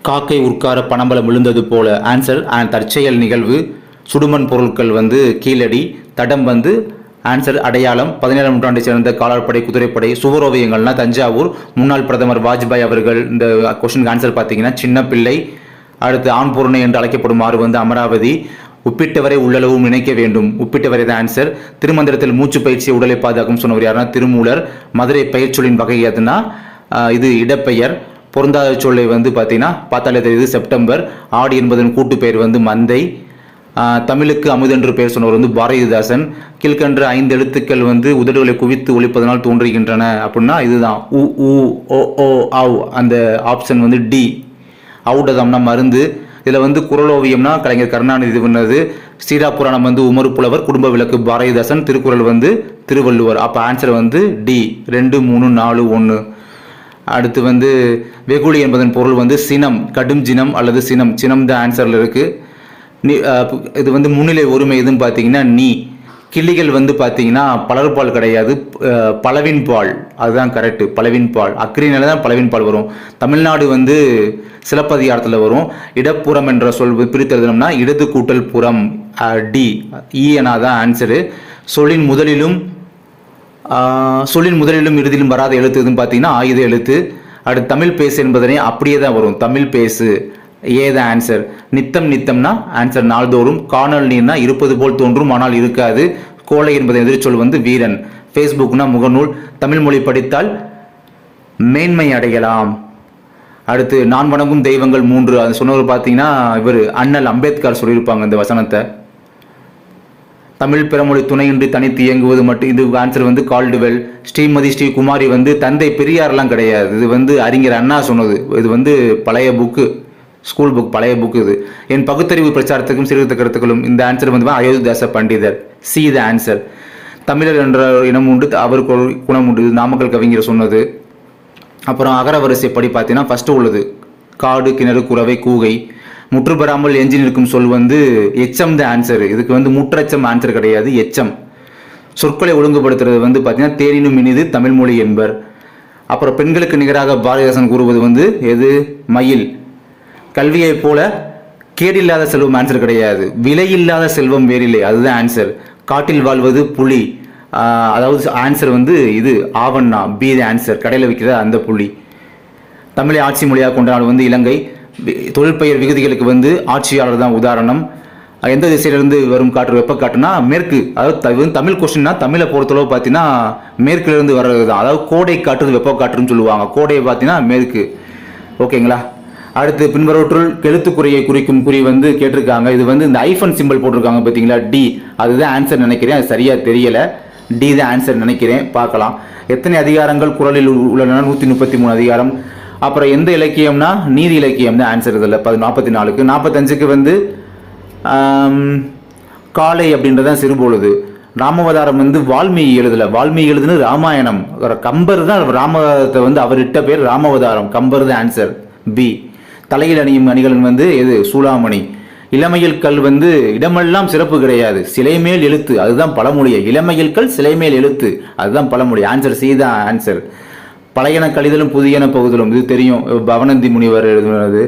காக்கை உட்கார பணம்பலம் விழுந்தது போல ஆன்சர் தற்செயல் நிகழ்வு. சுடுமண் பொருட்கள் வந்து கீழடி, தடம் வந்து ஆன்சர் அடையாளம். 17ஆம் நூற்றாண்டை சேர்ந்த காலாட்படை, குதிரைப்படை. சுவரோவியங்கள்னா தஞ்சாவூர். முன்னாள் பிரதமர் வாஜ்பாய் அவர்கள். இந்த கொஸ்டினுக்கு ஆன்சர் பார்த்தீங்கன்னா சின்ன பிள்ளை. அடுத்து ஆண் பூரணை என்று அழைக்கப்படும் ஆறு வந்து அமராவதி. உப்பிட்டவரை உள்ளளவும் நினைக்க வேண்டும், உப்பிட்டவரை தான் ஆன்சர். திருமந்திரத்தில் மூச்சு பயிற்சியை உடலை பாதுகாக்கும் சொன்னவர் யாருன்னா திருமூலர். மதுரை பெயர்ச்சொல்லின் வகை எதுனா இது இடப்பெயர். பொருந்தாத சொல்லை வந்து பார்த்தீங்கன்னா பார்த்தாலே தெரியுது செப்டம்பர். ஆடி என்பதன் கூட்டு பெயர் வந்து மந்தை. தமிழுக்கு அமுதென்று பெயர் சொன்னவர் வந்து பாரதிதாசன். கீழ்கன்ற 5 எழுத்துக்கள் வந்து உதடுகளை குவித்து ஒழிப்பதனால் தோன்றுகின்றன அப்படின்னா இதுதான் உ ஊ ஓ ஓ ஆவ். அந்த ஆப்ஷன் வந்து டி. ஔடதம்னா மருந்து. இதில் வந்து குறளோவியம்னா கலைஞர் கருணாநிதி பண்ணது. ஸ்ரீராபுராணம் வந்து உமறு புலவர். குடும்ப விளக்கு பாரதிதாசன். திருக்குறள் வந்து திருவள்ளுவர். அப்போ ஆன்சர் வந்து டி 2, 3, 4, 1. அடுத்து வந்து வெகுளி என்பதன் பொருள் வந்து சினம், கடும் ஜினம் அல்லது சினம். சினம் தான் ஆன்சரில் இருக்குது. இது வந்து முன்னிலை ஒருமை எதுன்னு பார்த்தீங்கன்னா நீ. கிளிகள் வந்து பார்த்தீங்கன்னா பலர்பால் கிடையாது, பலவின் பால். அதுதான் கரெக்டு, பலவின் பால். அக்ரினால தான் பலவின் பால் வரும். தமிழ்நாடு வந்து சிலப்பதிகாரத்தில் வரும். இடப்புறம் என்ற சொல் பிரித்தெழுதணும்னா இடது கூட்டல் புறம், டி. ஈயனா தான் ஆன்சரு. சொல்லின் முதலிலும் இறுதியிலும் வராத எழுத்து எதுன்னு பார்த்தீங்கன்னா ஆயுத எழுத்து. அடுத்து தமிழ் பேசு என்பதனே அப்படியே தான் வரும், தமிழ் பேசு. ஏதான் ஆன்சர். நித்தம் நித்தம்னா ஆன்சர் நாள்தோறும். காணல் நீர்னா இருப்பது போல் தோன்றும் ஆனால் இருக்காது. கோலை என்பதை எதிர்ச்சொல் வந்து வீரன். ஃபேஸ்புக்னா முகநூல். தமிழ் மொழி படித்தால் மேன்மை அடையலாம். அடுத்து நான் வணங்கும் தெய்வங்கள் 3. அது சொன்னவர் பார்த்தீங்கன்னா இவர் அண்ணல் அம்பேத்கர் சொல்லியிருப்பாங்க இந்த வசனத்தை. தமிழ் பிறமொழி துணையின்றி தனித்து இயங்குவது மட்டும். இது ஆன்சர் வந்து கால்டுவெல். ஸ்ரீமதி ஸ்ரீகுமாரி வந்து தந்தை பெரியார்லாம் கிடையாது, இது வந்து அறிஞர் அண்ணா சொன்னது. இது வந்து பழைய புக்கு, ஸ்கூல் புக், பழைய புக் இது. என் பகுத்தறிவு பிரச்சாரத்துக்கும் சீர்திருத்த கருத்துக்களும். இந்த ஆன்சர் வந்து அயோத்திதாச பண்டிதர். See the answer. தமிழர் என்ற இனம் உண்டு, அவருக்கு ஒரு குணம் உண்டு. நாமக்கல் கவிஞர் சொன்னது. அப்புறம் அகரவரிசைப்படி பார்த்தீங்கன்னா ஃபர்ஸ்ட் உள்ளது காடு, கிணறு, குறவை, கூகை. முற்று பெறாமல் எஞ்சி நிற்கும் சொல் வந்து எச்சம் த ஆன்சர். இதுக்கு வந்து முற்றச்சம் ஆன்சர் கிடையாது, எச்சம். சொற்களை ஒழுங்குபடுத்துறது வந்து பார்த்தீங்கன்னா தேனினும் இனிது தமிழ் மொழி என்பர். அப்புறம் பெண்களுக்கு நிகராக பாரதிதாசன் கூறுவது வந்து எது? மயில். கல்வியை போல கேடில்லாத செல்வம் ஆன்சர் கிடையாது, விலையில்லாத செல்வம் வேறில்லை, அதுதான் ஆன்சர். காட்டில் வாழ்வது புலி. அதாவது ஆன்சர் வந்து இது ஆவண்ணா, பி த ஆன்சர். கடையில் வைக்கிற அந்த புலி. தமிழை ஆட்சி மொழியாக கொண்டாடு வந்து இலங்கை. தொழிற்பெயர் விகுதிகளுக்கு வந்து ஆட்சியாளர் தான் உதாரணம். எந்த திசையிலிருந்து வரும் காற்று வெப்ப காற்றுனா மேற்கு. அதாவது தமிழ் கொஸ்டின்னா தமிழை பொறுத்தளவு பார்த்தீங்கன்னா மேற்கிலிருந்து வர்றது தான். அதாவது கோடை காற்று வெப்ப காற்றுன்னு சொல்லுவாங்க. கோடையை பார்த்தீங்கன்னா மேற்கு. ஓகேங்களா? அடுத்து பின்வருவற்றுள் எழுத்துக்குறையை குறிக்கும் குறி வந்து கேட்டிருக்காங்க. இது வந்து இந்த ஐஃபன் சிம்பிள் போட்டிருக்காங்க பார்த்தீங்களா, டி. அதுதான் ஆன்சர் நினைக்கிறேன், அது சரியா தெரியல. டி தான் ஆன்சர் நினைக்கிறேன், பார்க்கலாம். எத்தனை அதிகாரங்கள் குறளில் உள்ளன? 133 அதிகாரம். அப்புறம் எந்த இலக்கியம்னா நீதி இலக்கியம் தான் ஆன்சர். இதில் 44க்கு 45க்கு வந்து காலை அப்படின்றதான் சிறுபொழுது. ராமவதாரம் வந்து வால்மீகி எழுதல, வால்மீகி எழுதுனது ராமாயணம். கம்பர் தான் ராமவதாரத்தை வந்து அவர் இட்ட பேர் ராமவதாரம். கம்பர் தான் ஆன்சர், பி. தலையில் அணியும் அணிகலன் வந்து எது? சூளாமணி. இளமையில் கல் வந்து இடமெல்லாம் சிறப்பு கிடையாது, சிலைமேல் எழுத்து, அதுதான் பழமொழியை. இளமையில் கல் சிலைமேல் எழுத்து, அதுதான் பழமொழி. ஆன்சர் சி தான் ஆன்சர். பழையன கழிதலும் புதியன பகுதலும், இது தெரியும், பவனந்தி முனிவர் எழுதுனது.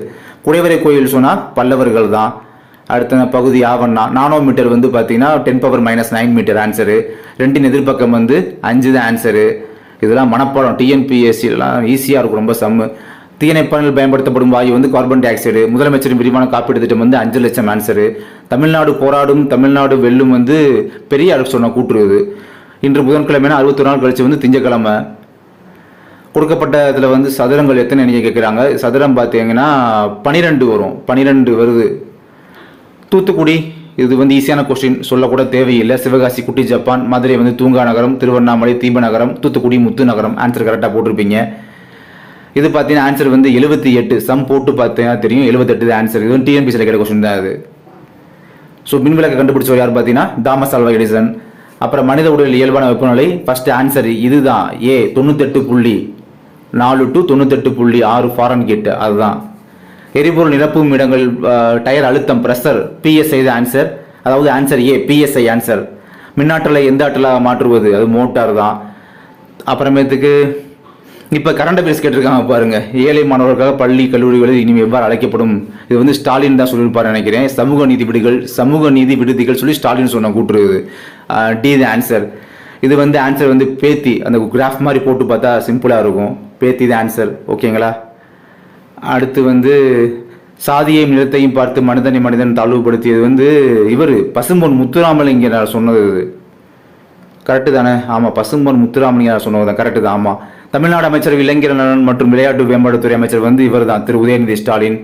குடைவரை கோயில் சொன்னால் பல்லவர்கள் தான். அடுத்த பகுதி ஆவண்ணா. நானோமீட்டர் வந்து பார்த்தீங்கன்னா 10⁻⁹ மீட்டர் ஆன்சரு. 2 எதிர்பக்கம் வந்து 5 தான் ஆன்சரு. இதெல்லாம் மனப்பாடம், டிஎன்பிஎஸ்சிலாம் ஈஸியாக இருக்கும், ரொம்ப சம்மு. தீயணைப்பணில் பயன்படுத்தப்படும் வாயு வந்து கார்பன் டை ஆக்சைடு. முதலமைச்சரின் விரிவான காப்பீடு திட்டம் வந்து 5 லட்சம் ஆன்சரு. தமிழ்நாடு போராடும், தமிழ்நாடு வெல்லும் வந்து பெரியார் சொன்ன கூட்டுறது. இன்று புதன்கிழமைனா 61 நாள் கழிச்சு வந்து திங்கக்கிழமை. கொடுக்கப்பட்ட இதில் வந்து சதுரங்கள் எத்தனை நீங்கள் கேட்குறாங்க. சதுரம் பார்த்தீங்கன்னா 12 வரும், 12 வருது. தூத்துக்குடி, இது வந்து ஈஸியான கொஸ்டின், சொல்லக்கூட தேவையில்லை. சிவகாசி குட்டி ஜப்பான். மதுரை வந்து தூங்கா நகரம். திருவண்ணாமலை தீப நகரம். தூத்துக்குடி முத்து நகரம். ஆன்சர் கரெக்டாக போட்டிருப்பீங்க. இது பார்த்தீங்கன்னா ஆன்சர் வந்து 78. சம் போட்டு பார்த்தீங்கன்னா தெரியும், 78 ஆன்சர். இது வந்து டிஎன்பிசியில் கேட்ட கொஸ்டின் தான் அது. ஸோ மின்விளக்கை கண்டுபிடிச்சவர் யார் பார்த்தீங்கன்னா தாமஸ் ஆல்வா எடிசன். அப்புறம் மனித உடலில் இயல்பான வெப்பநிலை ஃபர்ஸ்ட் ஆன்சர் இதுதான், ஏ. 98.4 to 98.6 ஃபாரன்ஹீட், அதுதான். எரிபொருள் நிரப்பும் இடங்கள் டயர் அழுத்தம் பிரஷர், பிஎஸ்ஐ தான் ஆன்சர். அதாவது ஆன்சர் ஏ, பிஎஸ்ஐ ஆன்சர். மின்னாற்றலை எந்த ஆற்றலாக மாற்றுவது? அது மோட்டார் தான். அப்புறமேட்டுக்கு இப்போ கரண்ட் அஃபேர்ஸ் கேட்டிருக்காங்க பாருங்க. ஏழை மாணவர்களுக்காக பள்ளி கல்லூரிகளில் இனி எவ்வாறு அழைக்கப்படும்? இது வந்து ஸ்டாலின் தான் சொல்லியிருப்பாரு நினைக்கிறேன். சமூக நீதி விடுதிகள் சொல்லி ஸ்டாலின் சொன்ன கூட்டுருது. D the answer. இது வந்து ஆன்சர் வந்து பேத்தி. அந்த கிராஃப் மாதிரி போட்டு பார்த்தா சிம்பிளாக இருக்கும். பேத்தி த ஆன்சர். ஓகேங்களா? அடுத்து வந்து சாதியையும் நிலத்தையும் பார்த்து மனிதன் தாழ்வுபடுத்தியது வந்து இவர் பசும்பொன் முத்துராமலிங்கனார் சொன்னது. கரெக்டு தானே? ஆமாம், பசும்பொன் முத்துராமலிங்கனார் சொன்னது தான். கரெக்டு தான். ஆமாம். தமிழ்நாடு அமைச்சர் இளைஞர் நலன் மற்றும் விளையாட்டு மேம்பாட்டுத்துறை அமைச்சர் வந்து இவர் தான், திரு உதயநிதி ஸ்டாலின்.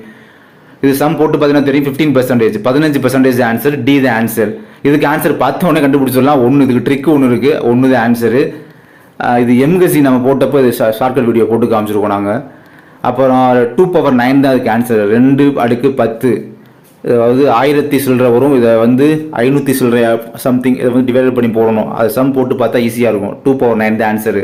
இது சம் போட்டு பார்த்தீங்கன்னா தெரியும். 15%, 15% ஆன்சர். D the answer. இதுக்கு ஆன்சர் பார்த்தோன்னே கண்டுபிடிச்சிடலாம். ஒன்று இதுக்கு ட்ரிக் ஒன்று இருக்குது. ஒன்று தான் ஆன்சரு. இது எம்கசி நம்ம போட்டப்போ இது ஷார்ட்கட் வீடியோ போட்டு காமிச்சிருக்கோம் நாங்கள். அப்புறம் 2⁴ தான் அதுக்கு ஆன்சர். 2×10, அதாவது 1000 சில்லரை வரும். இதை வந்து 500 சில்லரை சம்திங் இதை வந்து டிவைட் பண்ணி போடணும். அது சம் போட்டு பார்த்தா ஈஸியாக இருக்கும். 2⁴ தான் ஆன்சரு.